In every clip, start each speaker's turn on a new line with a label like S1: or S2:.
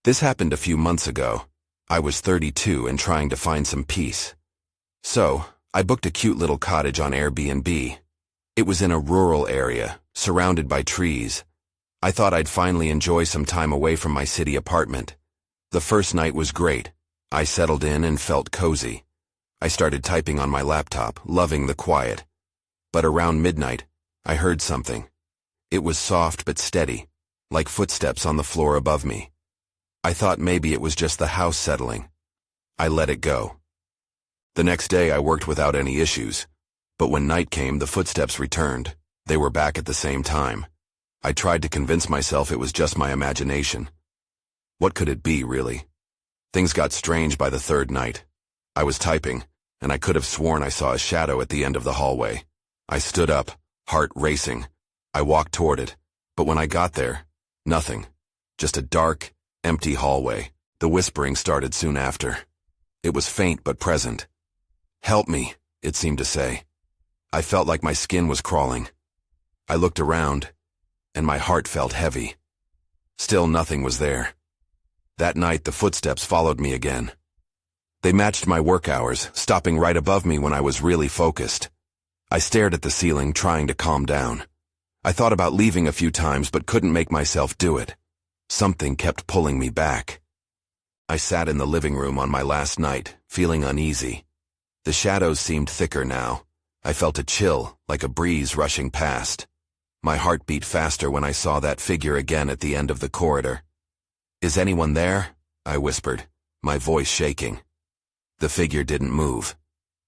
S1: This happened a few months ago. I was 32 and trying to find some peace. So, I booked a cute little cottage on Airbnb. It was in a rural area, surrounded by trees. I thought I'd finally enjoy some time away from my city apartment. The first night was great. I settled in and felt cozy. I started typing on my laptop, loving the quiet. But around midnight, I heard something. It was soft but steady, like footsteps on the floor above me. I thought maybe it was just the house settling. I let it go. The next day I worked without any issues, but when night came the footsteps returned. They were back at the same time. I tried to convince myself it was just my imagination. What could it be, really? Things got strange by the third night. I was typing, and I could have sworn I saw a shadow at the end of the hallway. I stood up, heart racing. I walked toward it, but when I got there, nothing. Just a dark, empty hallway. The whispering started soon after. It was faint but present. "Help me," it seemed to say. I felt like my skin was crawling. I looked around, and my heart felt heavy. Still nothing was there. That night the footsteps followed me again. They matched my work hours, stopping right above me when I was really focused. I stared at the ceiling, trying to calm down. I thought about leaving a few times but couldn't make myself do it. Something kept pulling me back. I sat in the living room on my last night, feeling uneasy. The shadows seemed thicker now. I felt a chill, like a breeze rushing past. My heart beat faster when I saw that figure again at the end of the corridor. "Is anyone there?" I whispered, my voice shaking. The figure didn't move.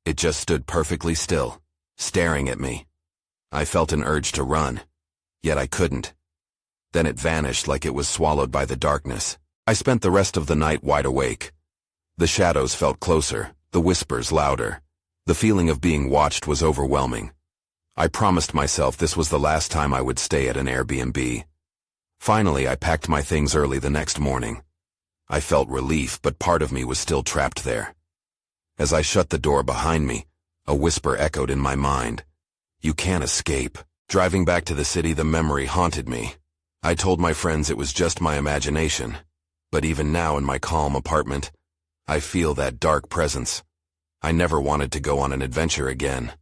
S1: It just stood perfectly still, staring at me. I felt an urge to run, yet I couldn't. Then it vanished like it was swallowed by the darkness. I spent the rest of the night wide awake. The shadows felt closer, the whispers louder. The feeling of being watched was overwhelming. I promised myself this was the last time I would stay at an Airbnb. Finally, I packed my things early the next morning. I felt relief, but part of me was still trapped there. As I shut the door behind me, a whisper echoed in my mind. "You can't escape." Driving back to the city, the memory haunted me. I told my friends it was just my imagination. But even now in my calm apartment, I feel that dark presence. I never wanted to go on an adventure again.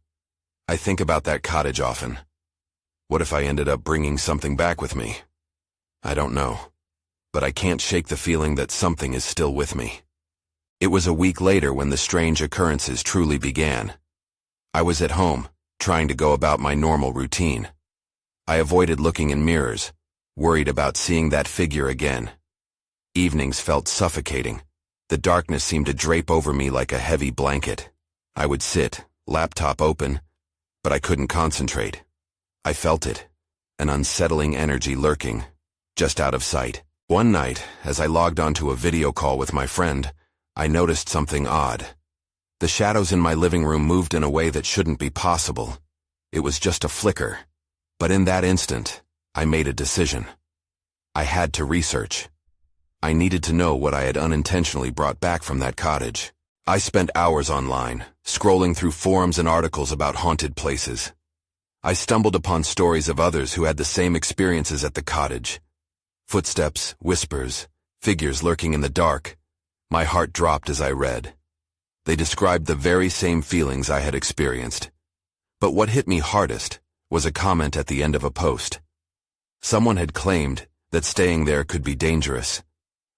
S1: I think about that cottage often. What if I ended up bringing something back with me? I don't know. But I can't shake the feeling that something is still with me. It was a week later when the strange occurrences truly began. I was at home, trying to go about my normal routine. I avoided looking in mirrors, worried about seeing that figure again. Evenings felt suffocating. The darkness seemed to drape over me like a heavy blanket. I would sit, laptop open, but I couldn't concentrate. I felt it, an unsettling energy lurking, just out of sight. One night, as I logged onto a video call with my friend, I noticed something odd. The shadows in my living room moved in a way that shouldn't be possible. It was just a flicker. But in that instant, I made a decision. I had to research. I needed to know what I had unintentionally brought back from that cottage. I spent hours online, scrolling through forums and articles about haunted places. I stumbled upon stories of others who had the same experiences at the cottage. Footsteps, whispers, figures lurking in the dark. My heart dropped as I read. They described the very same feelings I had experienced. But what hit me hardest was a comment at the end of a post. Someone had claimed that staying there could be dangerous.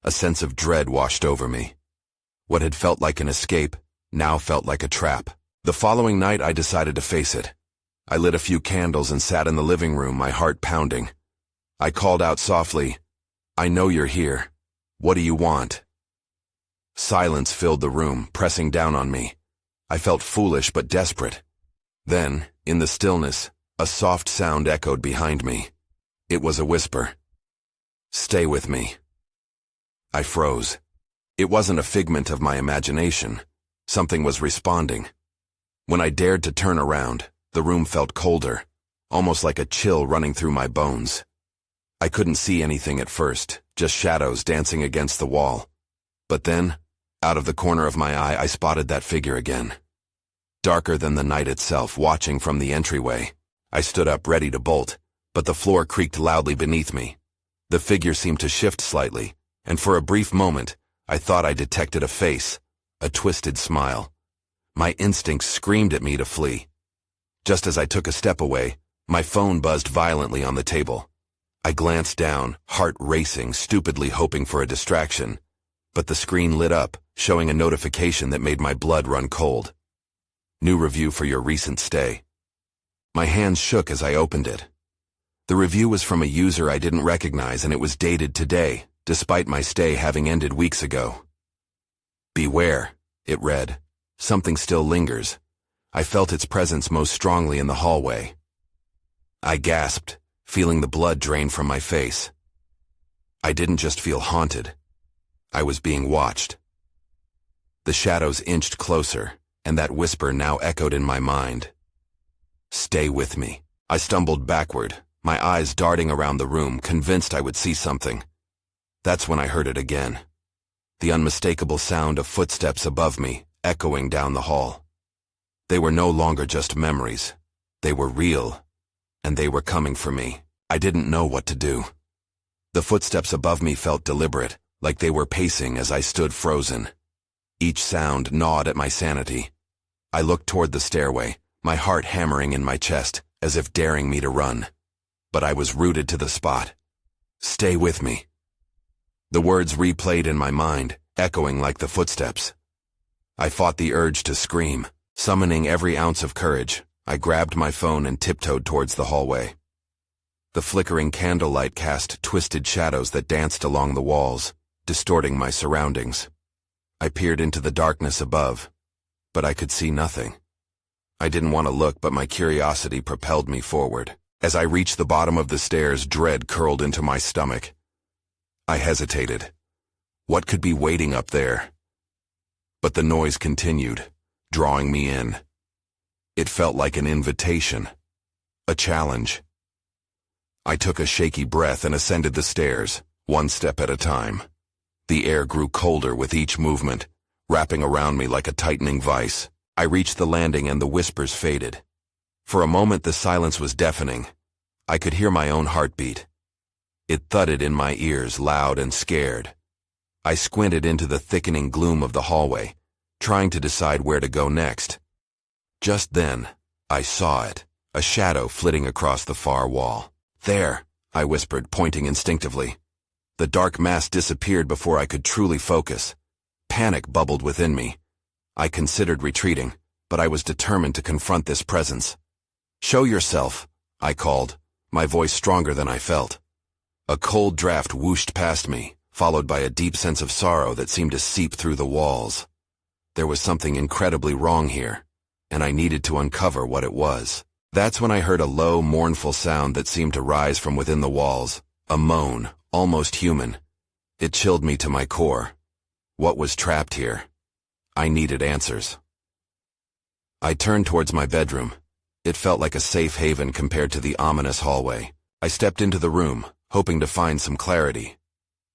S1: A sense of dread washed over me. What had felt like an escape now felt like a trap. The following night I decided to face it. I lit a few candles and sat in the living room, my heart pounding. I called out softly, "I know you're here. What do you want?" Silence filled the room, pressing down on me. I felt foolish but desperate. Then, in the stillness, a soft sound echoed behind me. It was a whisper. "Stay with me." I froze. It wasn't a figment of my imagination. Something was responding. When I dared to turn around, the room felt colder, almost like a chill running through my bones. I couldn't see anything at first, just shadows dancing against the wall. But then, out of the corner of my eye, I spotted that figure again. Darker than the night itself, watching from the entryway. I stood up ready to bolt, but the floor creaked loudly beneath me. The figure seemed to shift slightly, and for a brief moment, I thought I detected a face, a twisted smile. My instincts screamed at me to flee. Just as I took a step away, my phone buzzed violently on the table. I glanced down, heart racing, stupidly hoping for a distraction, but the screen lit up, showing a notification that made my blood run cold. New review for your recent stay. My hands shook as I opened it. The review was from a user I didn't recognize, and it was dated today, despite my stay having ended weeks ago. Beware, it read. Something still lingers. I felt its presence most strongly in the hallway. I gasped, feeling the blood drain from my face. I didn't just feel haunted. I was being watched. The shadows inched closer, and that whisper now echoed in my mind. Stay with me. I stumbled backward, my eyes darting around the room, convinced I would see something. That's when I heard it again. The unmistakable sound of footsteps above me, echoing down the hall. They were no longer just memories. They were real, and they were coming for me. I didn't know what to do. The footsteps above me felt deliberate, like they were pacing as I stood frozen. Each sound gnawed at my sanity. I looked toward the stairway, my heart hammering in my chest, as if daring me to run. But I was rooted to the spot. Stay with me. The words replayed in my mind, echoing like the footsteps. I fought the urge to scream. Summoning every ounce of courage, I grabbed my phone and tiptoed towards the hallway. The flickering candlelight cast twisted shadows that danced along the walls, distorting my surroundings. I peered into the darkness above, but I could see nothing. I didn't want to look, but my curiosity propelled me forward. As I reached the bottom of the stairs, dread curled into my stomach. I hesitated. What could be waiting up there? But the noise continued, drawing me in. It felt like an invitation, a challenge. I took a shaky breath and ascended the stairs, one step at a time. The air grew colder with each movement, wrapping around me like a tightening vice. I reached the landing and the whispers faded. For a moment the silence was deafening. I could hear my own heartbeat. It thudded in my ears, loud and scared. I squinted into the thickening gloom of the hallway, trying to decide where to go next. Just then, I saw it, a shadow flitting across the far wall. There, I whispered, pointing instinctively. The dark mass disappeared before I could truly focus. Panic bubbled within me. I considered retreating, but I was determined to confront this presence. Show yourself, I called, my voice stronger than I felt. A cold draft whooshed past me, followed by a deep sense of sorrow that seemed to seep through the walls. There was something incredibly wrong here, and I needed to uncover what it was. That's when I heard a low, mournful sound that seemed to rise from within the walls, a moan, almost human. It chilled me to my core. What was trapped here? I needed answers. I turned towards my bedroom. It felt like a safe haven compared to the ominous hallway. I stepped into the room, hoping to find some clarity.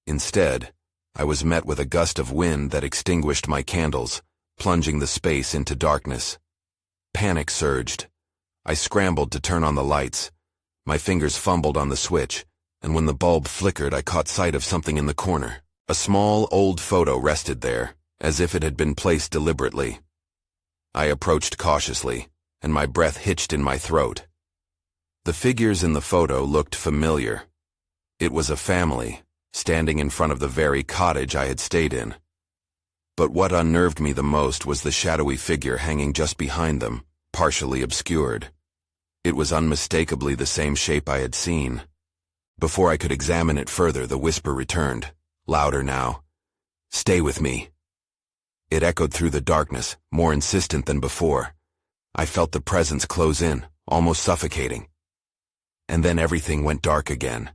S1: Instead, I was met with a gust of wind that extinguished my candles, plunging the space into darkness. Panic surged. I scrambled to turn on the lights. My fingers fumbled on the switch, and when the bulb flickered, I caught sight of something in the corner. A small, old photo rested there, as if it had been placed deliberately. I approached cautiously, and my breath hitched in my throat. The figures in the photo looked familiar. It was a family, standing in front of the very cottage I had stayed in. But what unnerved me the most was the shadowy figure hanging just behind them, partially obscured. It was unmistakably the same shape I had seen. Before I could examine it further, the whisper returned, louder now. Stay with me. It echoed through the darkness, more insistent than before. I felt the presence close in, almost suffocating. And then everything went dark again.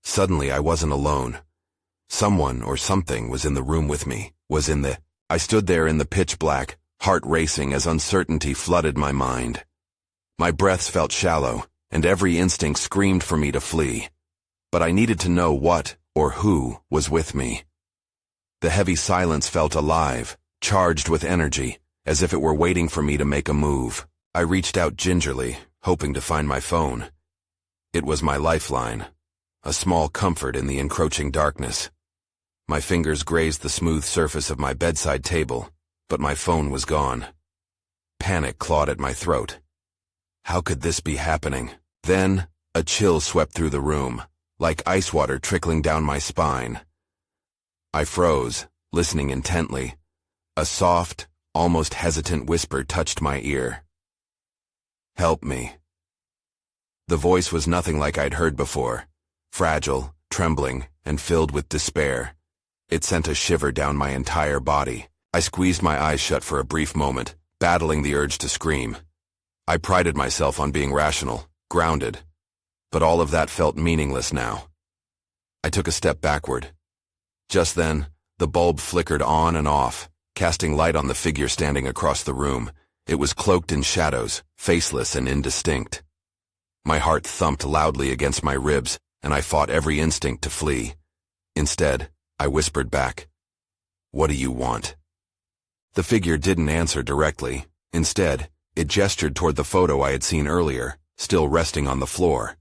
S1: Suddenly I wasn't alone. Someone or something was in the room with me, I stood there in the pitch black, heart racing as uncertainty flooded my mind. My breaths felt shallow, and every instinct screamed for me to flee. But I needed to know what, or who, was with me. The heavy silence felt alive, charged with energy, as if it were waiting for me to make a move. I reached out gingerly, hoping to find my phone. It was my lifeline, a small comfort in the encroaching darkness. My fingers grazed the smooth surface of my bedside table, but my phone was gone. Panic clawed at my throat. How could this be happening? Then, a chill swept through the room, like ice water trickling down my spine. I froze, listening intently. A soft, almost hesitant whisper touched my ear. "Help me." The voice was nothing like I'd heard before, fragile, trembling, and filled with despair. It sent a shiver down my entire body. I squeezed my eyes shut for a brief moment, battling the urge to scream. I prided myself on being rational, grounded, but all of that felt meaningless now. I took a step backward. Just then, the bulb flickered on and off, casting light on the figure standing across the room. It was cloaked in shadows, faceless and indistinct. My heart thumped loudly against my ribs, and I fought every instinct to flee. Instead, I whispered back, "What do you want?" The figure didn't answer directly. Instead, it gestured toward the photo I had seen earlier, still resting on the floor.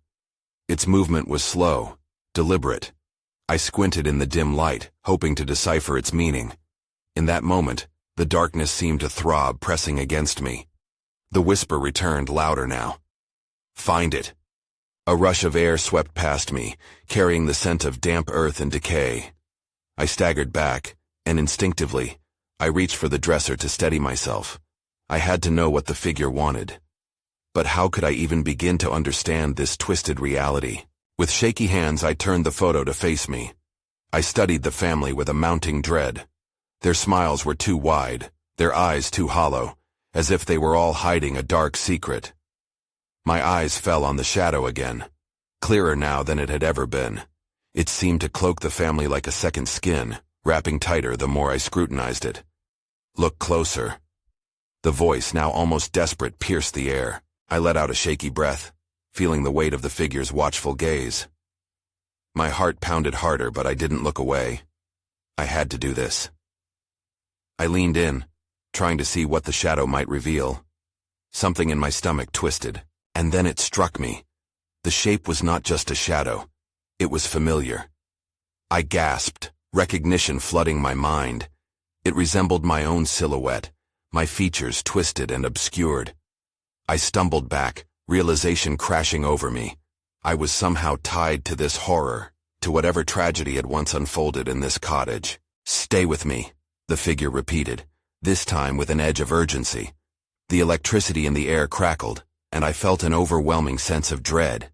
S1: Its movement was slow, deliberate. I squinted in the dim light, hoping to decipher its meaning. In that moment, the darkness seemed to throb, pressing against me. The whisper returned, louder now. "Find it." A rush of air swept past me, carrying the scent of damp earth and decay. I staggered back, and instinctively, I reached for the dresser to steady myself. I had to know what the figure wanted. But how could I even begin to understand this twisted reality? With shaky hands, I turned the photo to face me. I studied the family with a mounting dread. Their smiles were too wide, their eyes too hollow, as if they were all hiding a dark secret. My eyes fell on the shadow again, clearer now than it had ever been. It seemed to cloak the family like a second skin, wrapping tighter the more I scrutinized it. "Look closer." The voice, now almost desperate, pierced the air. I let out a shaky breath, feeling the weight of the figure's watchful gaze. My heart pounded harder, but I didn't look away. I had to do this. I leaned in, trying to see what the shadow might reveal. Something in my stomach twisted, and then it struck me. The shape was not just a shadow. It was familiar. I gasped, recognition flooding my mind. It resembled my own silhouette, my features twisted and obscured. I stumbled back, realization crashing over me. I was somehow tied to this horror, to whatever tragedy had once unfolded in this cottage. "Stay with me," the figure repeated, this time with an edge of urgency. The electricity in the air crackled, and I felt an overwhelming sense of dread.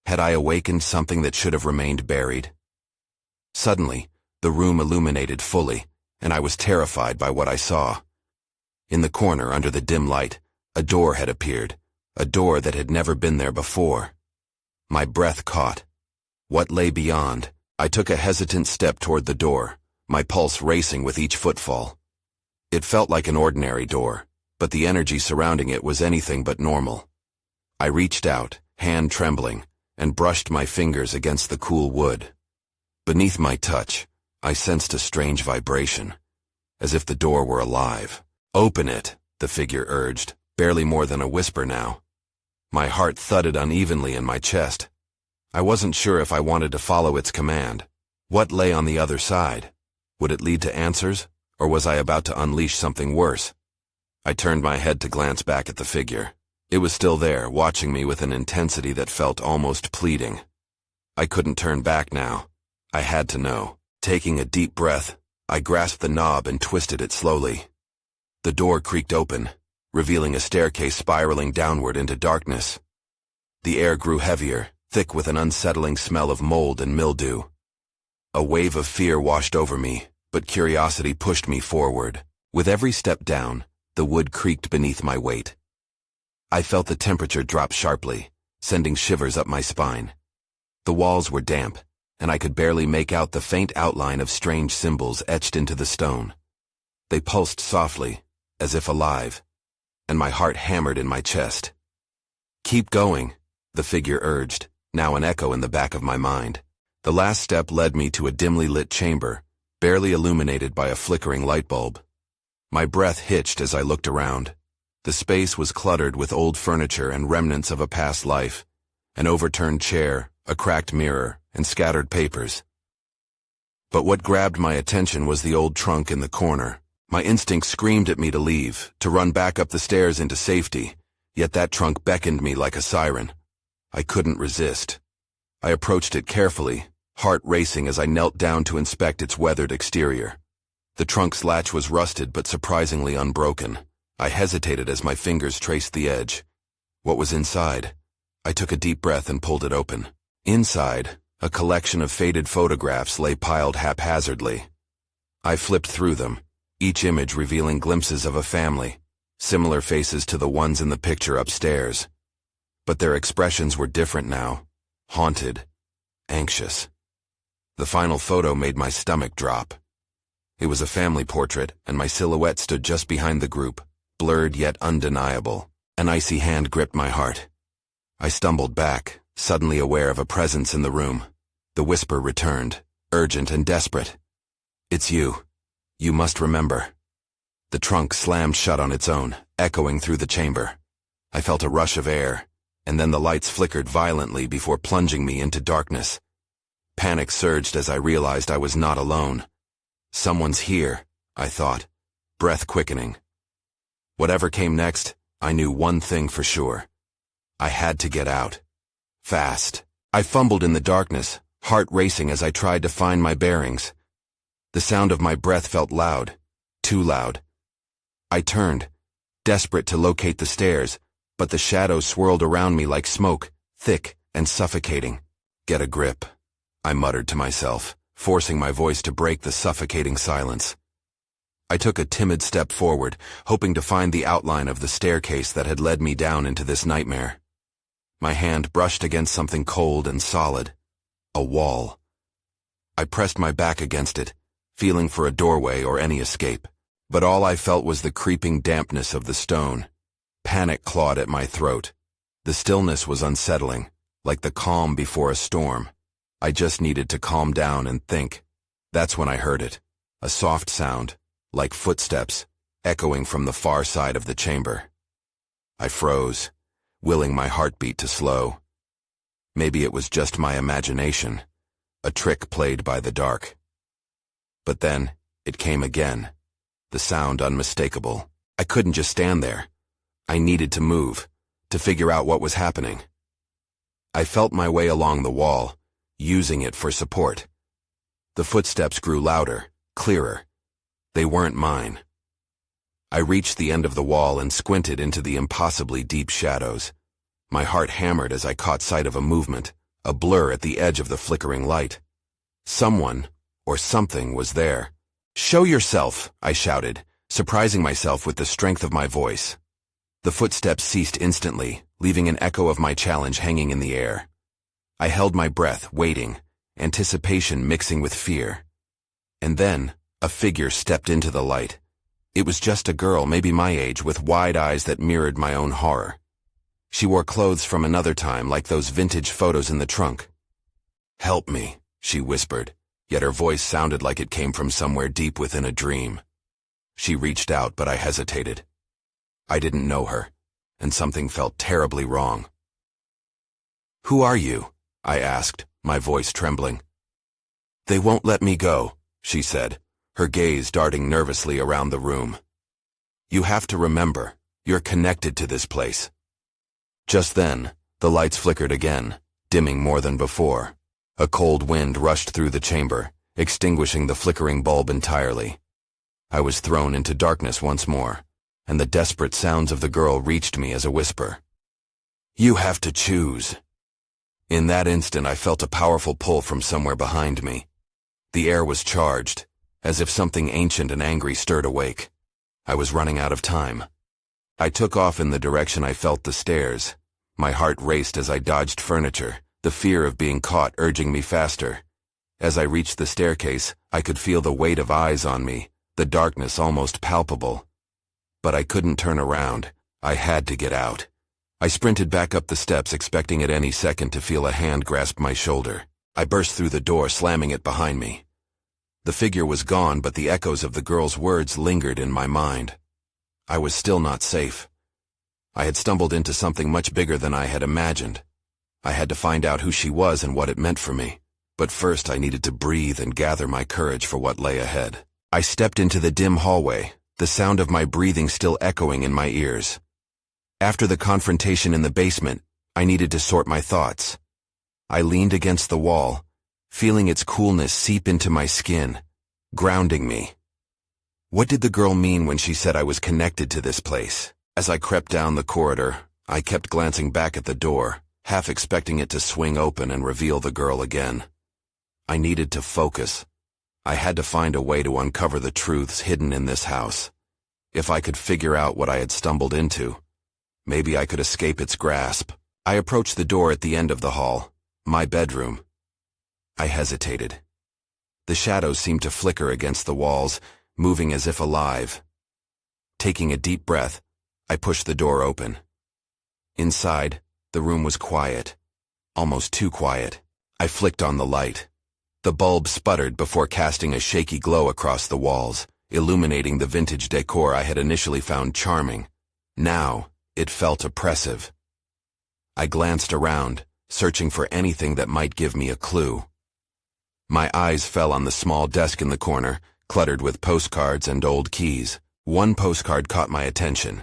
S1: Had I awakened something that should have remained buried? Suddenly, the room illuminated fully, and I was terrified by what I saw. In the corner, under the dim light, a door had appeared, a door that had never been there before. My breath caught. What lay beyond? I took a hesitant step toward the door, my pulse racing with each footfall. It felt like an ordinary door, but the energy surrounding it was anything but normal. I reached out, hand trembling, and brushed my fingers against the cool wood. Beneath my touch, I sensed a strange vibration, as if the door were alive. "Open it," the figure urged, barely more than a whisper now. My heart thudded unevenly in my chest. I wasn't sure if I wanted to follow its command. What lay on the other side? Would it lead to answers, or was I about to unleash something worse? I turned my head to glance back at the figure. It was still there, watching me with an intensity that felt almost pleading. I couldn't turn back now. I had to know. Taking a deep breath, I grasped the knob and twisted it slowly. The door creaked open, revealing a staircase spiraling downward into darkness. The air grew heavier, thick with an unsettling smell of mold and mildew. A wave of fear washed over me, but curiosity pushed me forward. With every step down, the wood creaked beneath my weight. I felt the temperature drop sharply, sending shivers up my spine. The walls were damp, and I could barely make out the faint outline of strange symbols etched into the stone. They pulsed softly, as if alive, and my heart hammered in my chest. "Keep going," the figure urged, now an echo in the back of my mind. The last step led me to a dimly lit chamber, barely illuminated by a flickering light bulb. My breath hitched as I looked around. The space was cluttered with old furniture and remnants of a past life, an overturned chair, a cracked mirror, and scattered papers. But what grabbed my attention was the old trunk in the corner. My instinct screamed at me to leave, to run back up the stairs into safety, yet that trunk beckoned me like a siren. I couldn't resist. I approached it carefully, heart racing as I knelt down to inspect its weathered exterior. The trunk's latch was rusted but surprisingly unbroken. I hesitated as my fingers traced the edge. What was inside? I took a deep breath and pulled it open. Inside, a collection of faded photographs lay piled haphazardly. I flipped through them, each image revealing glimpses of a family, similar faces to the ones in the picture upstairs. But their expressions were different now, haunted, anxious. The final photo made my stomach drop. It was a family portrait, and my silhouette stood just behind the group, blurred yet undeniable. An icy hand gripped my heart. I stumbled back, suddenly aware of a presence in the room. The whisper returned, urgent and desperate. "It's you. You must remember." The trunk slammed shut on its own, echoing through the chamber. I felt a rush of air, and then the lights flickered violently before plunging me into darkness. Panic surged as I realized I was not alone. Someone's here, I thought, breath quickening. Whatever came next, I knew one thing for sure. I had to get out. Fast. I fumbled in the darkness, heart racing as I tried to find my bearings. The sound of my breath felt loud, too loud. I turned, desperate to locate the stairs, but the shadows swirled around me like smoke, thick and suffocating. "Get a grip," I muttered to myself, forcing my voice to break the suffocating silence. I took a timid step forward, hoping to find the outline of the staircase that had led me down into this nightmare. My hand brushed against something cold and solid, a wall. I pressed my back against it, feeling for a doorway or any escape, but all I felt was the creeping dampness of the stone. Panic clawed at my throat. The stillness was unsettling, like the calm before a storm. I just needed to calm down and think. That's when I heard it, a soft sound, like footsteps, echoing from the far side of the chamber. I froze, willing my heartbeat to slow. Maybe it was just my imagination, a trick played by the dark. But then, it came again, the sound unmistakable. I couldn't just stand there. I needed to move, to figure out what was happening. I felt my way along the wall, using it for support. The footsteps grew louder, clearer. They weren't mine. I reached the end of the wall and squinted into the impossibly deep shadows. My heart hammered as I caught sight of a movement, a blur at the edge of the flickering light. Someone, or something, was there. "Show yourself," I shouted, surprising myself with the strength of my voice. The footsteps ceased instantly, leaving an echo of my challenge hanging in the air. I held my breath, waiting, anticipation mixing with fear. And then, a figure stepped into the light. It was just a girl, maybe my age, with wide eyes that mirrored my own horror. She wore clothes from another time, like those vintage photos in the trunk. "Help me," she whispered, yet her voice sounded like it came from somewhere deep within a dream. She reached out, but I hesitated. I didn't know her, and something felt terribly wrong. "Who are you?" I asked, my voice trembling. "They won't let me go," she said, her gaze darting nervously around the room. "You have to remember, you're connected to this place." Just then, the lights flickered again, dimming more than before. A cold wind rushed through the chamber, extinguishing the flickering bulb entirely. I was thrown into darkness once more, and the desperate sounds of the girl reached me as a whisper. "You have to choose." In that instant, I felt a powerful pull from somewhere behind me. The air was charged, as if something ancient and angry stirred awake. I was running out of time. I took off in the direction I felt the stairs. My heart raced as I dodged furniture, the fear of being caught urging me faster. As I reached the staircase, I could feel the weight of eyes on me, the darkness almost palpable. But I couldn't turn around. I had to get out. I sprinted back up the steps, expecting at any second to feel a hand grasp my shoulder. I burst through the door, slamming it behind me. The figure was gone, but the echoes of the girl's words lingered in my mind. I was still not safe. I had stumbled into something much bigger than I had imagined. I had to find out who she was and what it meant for me. But first I needed to breathe and gather my courage for what lay ahead. I stepped into the dim hallway, the sound of my breathing still echoing in my ears. After the confrontation in the basement, I needed to sort my thoughts. I leaned against the wall, feeling its coolness seep into my skin, grounding me. What did the girl mean when she said I was connected to this place? As I crept down the corridor, I kept glancing back at the door, half expecting it to swing open and reveal the girl again. I needed to focus. I had to find a way to uncover the truths hidden in this house. If I could figure out what I had stumbled into, maybe I could escape its grasp. I approached the door at the end of the hall, my bedroom. I hesitated. The shadows seemed to flicker against the walls, moving as if alive. Taking a deep breath, I pushed the door open. Inside, the room was quiet, almost too quiet. I flicked on the light. The bulb sputtered before casting a shaky glow across the walls, illuminating the vintage decor I had initially found charming. Now, it felt oppressive. I glanced around, searching for anything that might give me a clue. My eyes fell on the small desk in the corner, cluttered with postcards and old keys. One postcard caught my attention.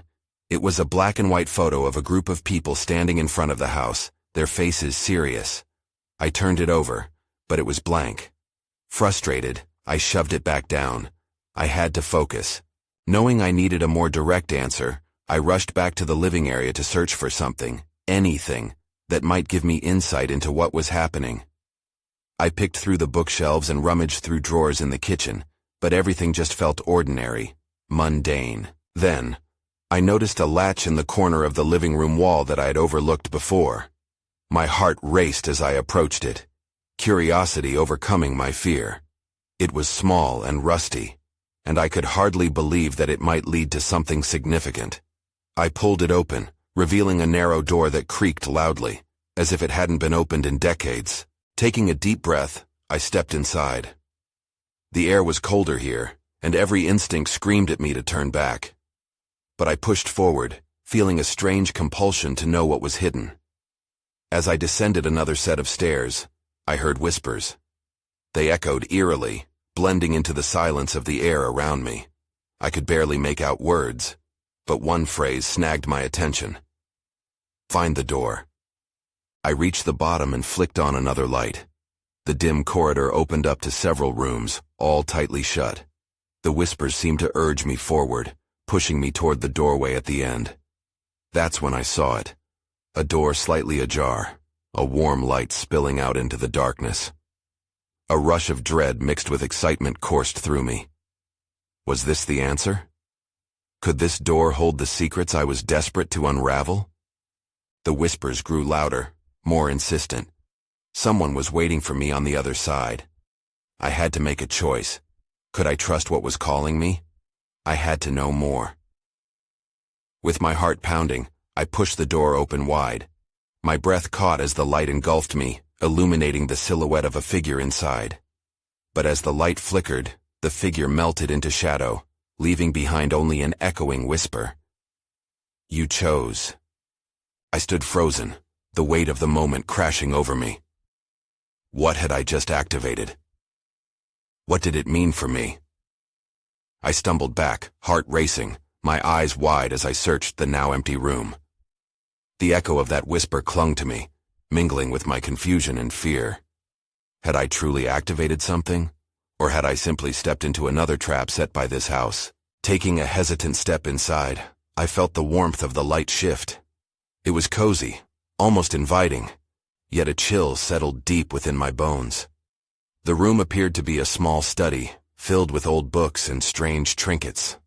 S1: It was a black and white photo of a group of people standing in front of the house, their faces serious. I turned it over, but it was blank. Frustrated, I shoved it back down. I had to focus. Knowing I needed a more direct answer, I rushed back to the living area to search for something, anything, that might give me insight into what was happening. I picked through the bookshelves and rummaged through drawers in the kitchen, but everything just felt ordinary, mundane. Then, I noticed a latch in the corner of the living room wall that I had overlooked before. My heart raced as I approached it, curiosity overcoming my fear. It was small and rusty, and I could hardly believe that it might lead to something significant. I pulled it open, revealing a narrow door that creaked loudly, as if it hadn't been opened in decades. Taking a deep breath, I stepped inside. The air was colder here, and every instinct screamed at me to turn back. But I pushed forward, feeling a strange compulsion to know what was hidden. As I descended another set of stairs, I heard whispers. They echoed eerily, blending into the silence of the air around me. I could barely make out words, but one phrase snagged my attention. Find the door. I reached the bottom and flicked on another light. The dim corridor opened up to several rooms, all tightly shut. The whispers seemed to urge me forward, pushing me toward the doorway at the end. That's when I saw it. A door slightly ajar, a warm light spilling out into the darkness. A rush of dread mixed with excitement coursed through me. Was this the answer? Could this door hold the secrets I was desperate to unravel? The whispers grew louder, more insistent. Someone was waiting for me on the other side. I had to make a choice. Could I trust what was calling me? I had to know more. With my heart pounding, I pushed the door open wide. My breath caught as the light engulfed me, illuminating the silhouette of a figure inside. But as the light flickered, the figure melted into shadow, leaving behind only an echoing whisper. You chose. I stood frozen, the weight of the moment crashing over me. What had I just activated? What did it mean for me? I stumbled back, heart racing, my eyes wide as I searched the now empty room. The echo of that whisper clung to me, mingling with my confusion and fear. Had I truly activated something? Or had I simply stepped into another trap set by this house? Taking a hesitant step inside, I felt the warmth of the light shift. It was cozy, almost inviting, yet a chill settled deep within my bones. The room appeared to be a small study, filled with old books and strange trinkets.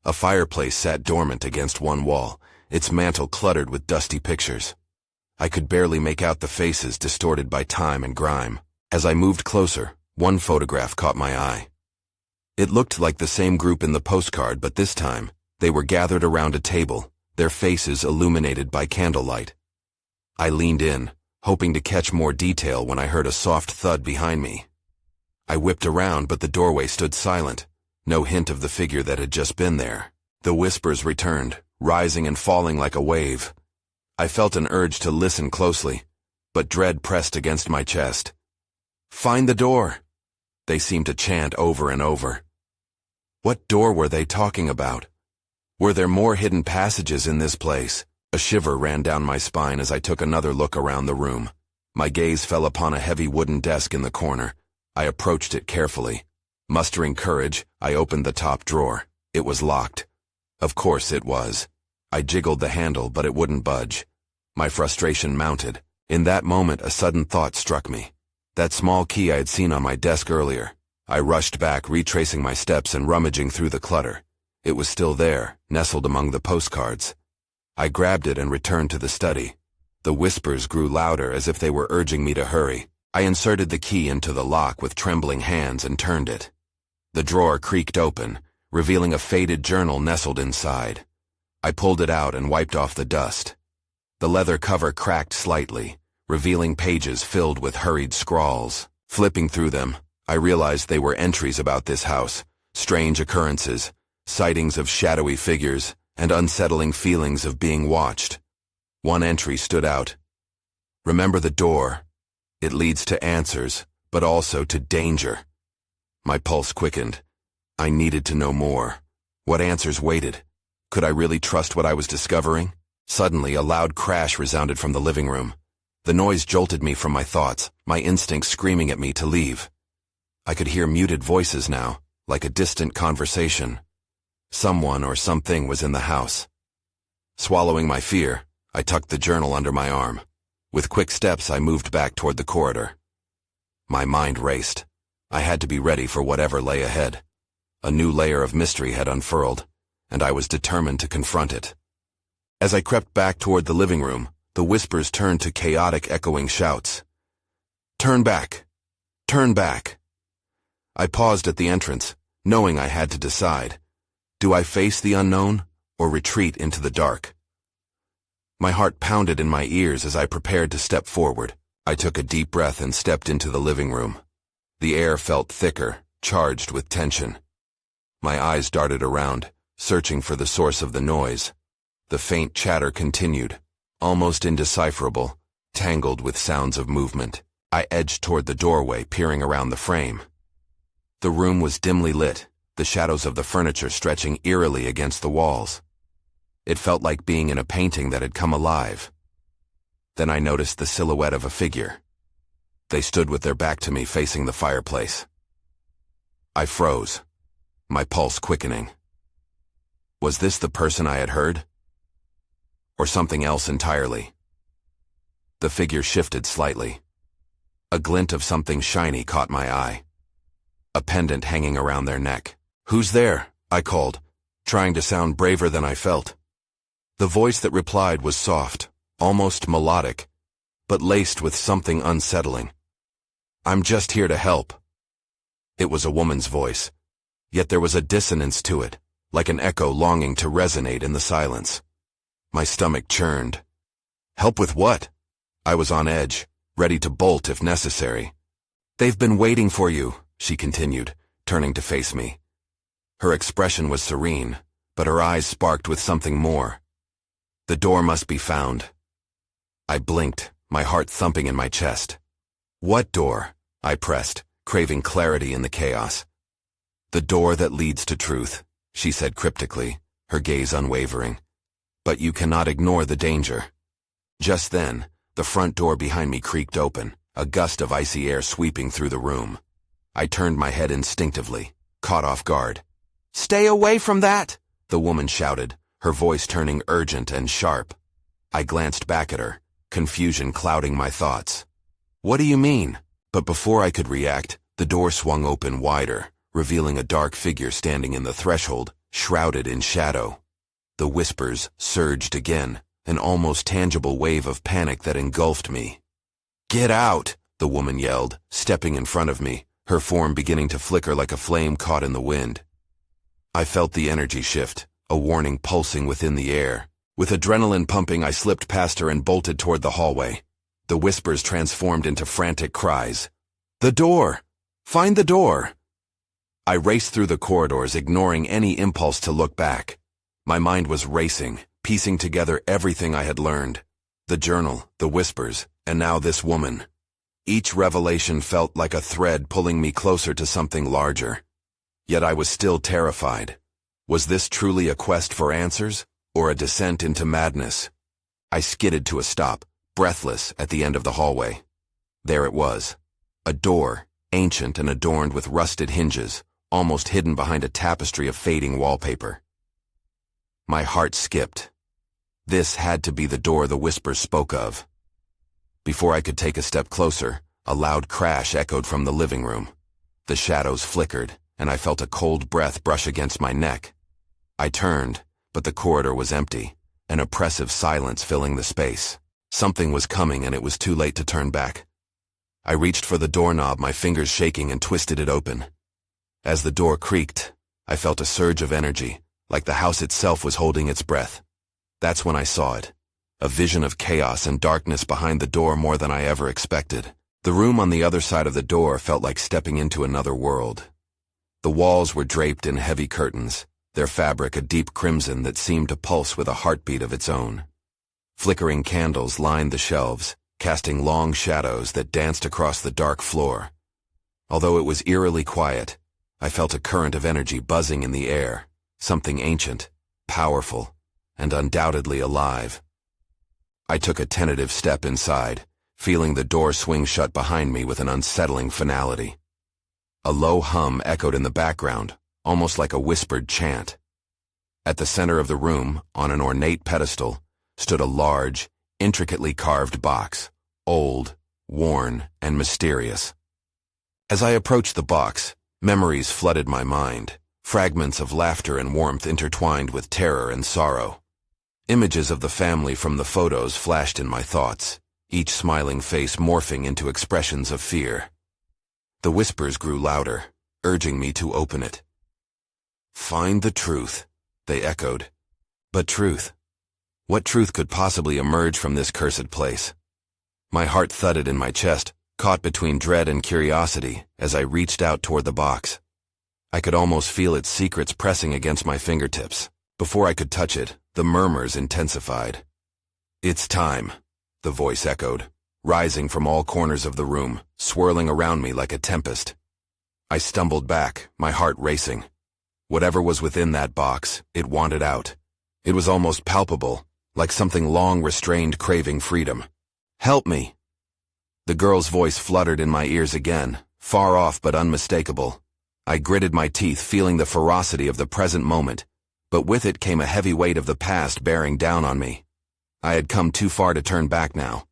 S1: A fireplace sat dormant against one wall, its mantel cluttered with dusty pictures. I could barely make out the faces distorted by time and grime. As I moved closer, one photograph caught my eye. It looked like the same group in the postcard, but this time, they were gathered around a table, their faces illuminated by candlelight. I leaned in, hoping to catch more detail when I heard a soft thud behind me. I whipped around, but the doorway stood silent, no hint of the figure that had just been there. The whispers returned, rising and falling like a wave. I felt an urge to listen closely, but dread pressed against my chest. Find the door, they seemed to chant over and over. What door were they talking about? Were there more hidden passages in this place? A shiver ran down my spine as I took another look around the room. My gaze fell upon a heavy wooden desk in the corner. I approached it carefully. Mustering courage, I opened the top drawer. It was locked. Of course it was. I jiggled the handle, but it wouldn't budge. My frustration mounted. In that moment, a sudden thought struck me. That small key I had seen on my desk earlier. I rushed back, retracing my steps and rummaging through the clutter. It was still there, nestled among the postcards. I grabbed it and returned to the study. The whispers grew louder, as if they were urging me to hurry. I inserted the key into the lock with trembling hands and turned it. The drawer creaked open, revealing a faded journal nestled inside. I pulled it out and wiped off the dust. The leather cover cracked slightly, revealing pages filled with hurried scrawls. Flipping through them, I realized they were entries about this house, strange occurrences, sightings of shadowy figures, and unsettling feelings of being watched. One entry stood out. Remember the door. It leads to answers, but also to danger. My pulse quickened. I needed to know more. What answers waited? Could I really trust what I was discovering? Suddenly, a loud crash resounded from the living room. The noise jolted me from my thoughts, my instincts screaming at me to leave. I could hear muted voices now, like a distant conversation. Someone or something was in the house. Swallowing my fear, I tucked the journal under my arm. With quick steps, I moved back toward the corridor. My mind raced. I had to be ready for whatever lay ahead. A new layer of mystery had unfurled, and I was determined to confront it. As I crept back toward the living room, the whispers turned to chaotic, echoing shouts. Turn back! Turn back! I paused at the entrance, knowing I had to decide. Do I face the unknown, or retreat into the dark? My heart pounded in my ears as I prepared to step forward. I took a deep breath and stepped into the living room. The air felt thicker, charged with tension. My eyes darted around, searching for the source of the noise. The faint chatter continued, almost indecipherable, tangled with sounds of movement. I edged toward the doorway, peering around the frame. The room was dimly lit, the shadows of the furniture stretching eerily against the walls. It felt like being in a painting that had come alive. Then I noticed the silhouette of a figure. They stood with their back to me, facing the fireplace. I froze, my pulse quickening. Was this the person I had heard? Or something else entirely? The figure shifted slightly. A glint of something shiny caught my eye. A pendant hanging around their neck. Who's there? I called, trying to sound braver than I felt. The voice that replied was soft, almost melodic, but laced with something unsettling. I'm just here to help. It was a woman's voice, yet there was a dissonance to it, like an echo longing to resonate in the silence. My stomach churned. Help with what? I was on edge, ready to bolt if necessary. They've been waiting for you, she continued, turning to face me. Her expression was serene, but her eyes sparked with something more. The door must be found. I blinked, my heart thumping in my chest. What door? I pressed, craving clarity in the chaos. The door that leads to truth, she said cryptically, her gaze unwavering. But you cannot ignore the danger. Just then, the front door behind me creaked open, a gust of icy air sweeping through the room. I turned my head instinctively, caught off guard. Stay away from that! The woman shouted, her voice turning urgent and sharp. I glanced back at her, confusion clouding my thoughts. What do you mean? But before I could react, the door swung open wider, revealing a dark figure standing in the threshold, shrouded in shadow. The whispers surged again, an almost tangible wave of panic that engulfed me. Get out! The woman yelled, stepping in front of me, her form beginning to flicker like a flame caught in the wind. I felt the energy shift, a warning pulsing within the air. With adrenaline pumping, I slipped past her and bolted toward the hallway. The whispers transformed into frantic cries. The door! Find the door! I raced through the corridors, ignoring any impulse to look back. My mind was racing, piecing together everything I had learned. The journal, the whispers, and now this woman. Each revelation felt like a thread pulling me closer to something larger. Yet I was still terrified. Was this truly a quest for answers, or a descent into madness? I skidded to a stop, breathless, at the end of the hallway. There it was. A door, ancient and adorned with rusted hinges, almost hidden behind a tapestry of fading wallpaper. My heart skipped. This had to be the door the whispers spoke of. Before I could take a step closer, a loud crash echoed from the living room. The shadows flickered, and I felt a cold breath brush against my neck. I turned, but the corridor was empty, an oppressive silence filling the space. Something was coming, and it was too late to turn back. I reached for the doorknob, my fingers shaking, and twisted it open. As the door creaked, I felt a surge of energy, like the house itself was holding its breath. That's when I saw it. A vision of chaos and darkness behind the door, more than I ever expected. The room on the other side of the door felt like stepping into another world. The walls were draped in heavy curtains, their fabric a deep crimson that seemed to pulse with a heartbeat of its own. Flickering candles lined the shelves, casting long shadows that danced across the dark floor. Although it was eerily quiet, I felt a current of energy buzzing in the air, something ancient, powerful, and undoubtedly alive. I took a tentative step inside, feeling the door swing shut behind me with an unsettling finality. A low hum echoed in the background, almost like a whispered chant. At the center of the room, on an ornate pedestal, stood a large, intricately carved box, old, worn, and mysterious. As I approached the box, memories flooded my mind, fragments of laughter and warmth intertwined with terror and sorrow. Images of the family from the photos flashed in my thoughts, each smiling face morphing into expressions of fear. The whispers grew louder, urging me to open it. "Find the truth," they echoed. But truth? What truth could possibly emerge from this cursed place? My heart thudded in my chest, caught between dread and curiosity, as I reached out toward the box. I could almost feel its secrets pressing against my fingertips. Before I could touch it, the murmurs intensified. "It's time," the voice echoed, rising from all corners of the room, swirling around me like a tempest. I stumbled back, my heart racing. Whatever was within that box, it wanted out. It was almost palpable, like something long restrained craving freedom. "Help me!" The girl's voice fluttered in my ears again, far off but unmistakable. I gritted my teeth, feeling the ferocity of the present moment, but with it came a heavy weight of the past bearing down on me. I had come too far to turn back now.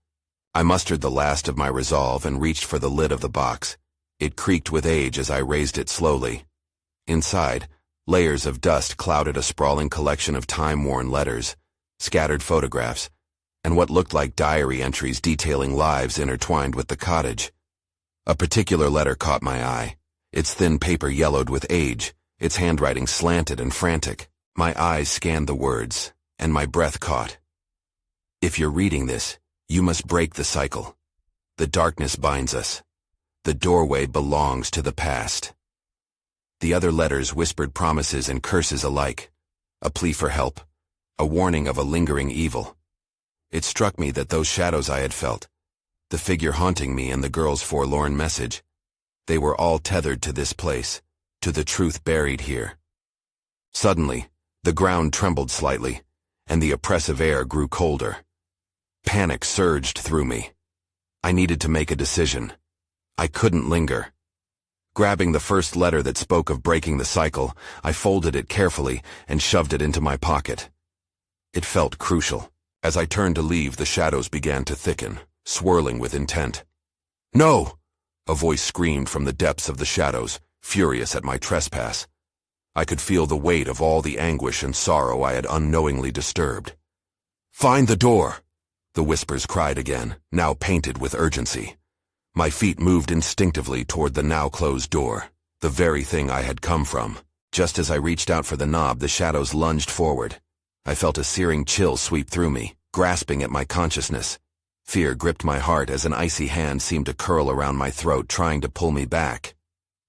S1: I mustered the last of my resolve and reached for the lid of the box. It creaked with age as I raised it slowly. Inside, layers of dust clouded a sprawling collection of time-worn letters, scattered photographs, and what looked like diary entries detailing lives intertwined with the cottage. A particular letter caught my eye, its thin paper yellowed with age, its handwriting slanted and frantic. My eyes scanned the words, and my breath caught. "If you're reading this, you must break the cycle. The darkness binds us. The doorway belongs to the past." The other letters whispered promises and curses alike, a plea for help, a warning of a lingering evil. It struck me that those shadows I had felt, the figure haunting me and the girl's forlorn message, they were all tethered to this place, to the truth buried here. Suddenly, the ground trembled slightly, and the oppressive air grew colder. Panic surged through me. I needed to make a decision. I couldn't linger. Grabbing the first letter that spoke of breaking the cycle, I folded it carefully and shoved it into my pocket. It felt crucial. As I turned to leave, the shadows began to thicken, swirling with intent. "No!" a voice screamed from the depths of the shadows, furious at my trespass. I could feel the weight of all the anguish and sorrow I had unknowingly disturbed. "Find the door!" the whispers cried again, now painted with urgency. My feet moved instinctively toward the now closed door, the very thing I had come from. Just as I reached out for the knob, the shadows lunged forward. I felt a searing chill sweep through me, grasping at my consciousness. Fear gripped my heart as an icy hand seemed to curl around my throat, trying to pull me back.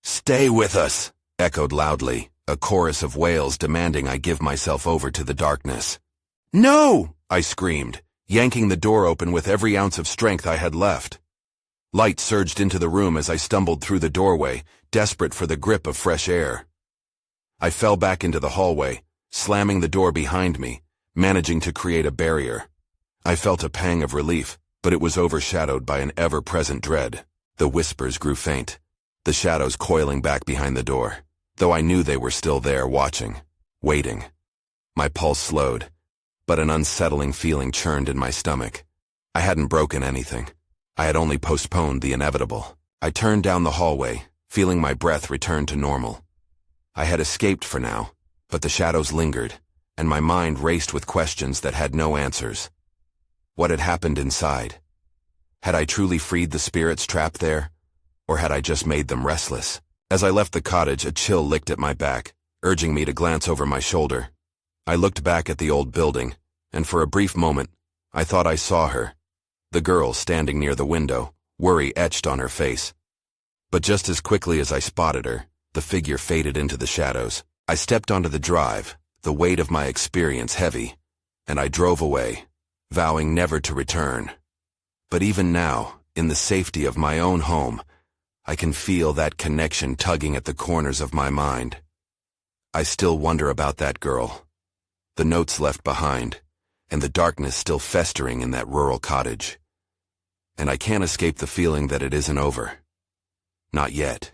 S1: "Stay with us!" echoed loudly, a chorus of wails demanding I give myself over to the darkness. "No!" I screamed, yanking the door open with every ounce of strength I had left. Light surged into the room as I stumbled through the doorway, desperate for the grip of fresh air. I fell back into the hallway, slamming the door behind me, managing to create a barrier. I felt a pang of relief, but it was overshadowed by an ever-present dread. The whispers grew faint, the shadows coiling back behind the door, though I knew they were still there, watching, waiting. My pulse slowed, but an unsettling feeling churned in my stomach. I hadn't broken anything. I had only postponed the inevitable. I turned down the hallway, feeling my breath return to normal. I had escaped for now, but the shadows lingered, and my mind raced with questions that had no answers. What had happened inside? Had I truly freed the spirits trapped there, or had I just made them restless? As I left the cottage, a chill licked at my back, urging me to glance over my shoulder. I looked back at the old building, and for a brief moment, I thought I saw her, the girl standing near the window, worry etched on her face. But just as quickly as I spotted her, the figure faded into the shadows. I stepped onto the drive, the weight of my experience heavy, and I drove away, vowing never to return. But even now, in the safety of my own home, I can feel that connection tugging at the corners of my mind. I still wonder about that girl, the notes left behind, and the darkness still festering in that rural cottage. And I can't escape the feeling that it isn't over. Not yet.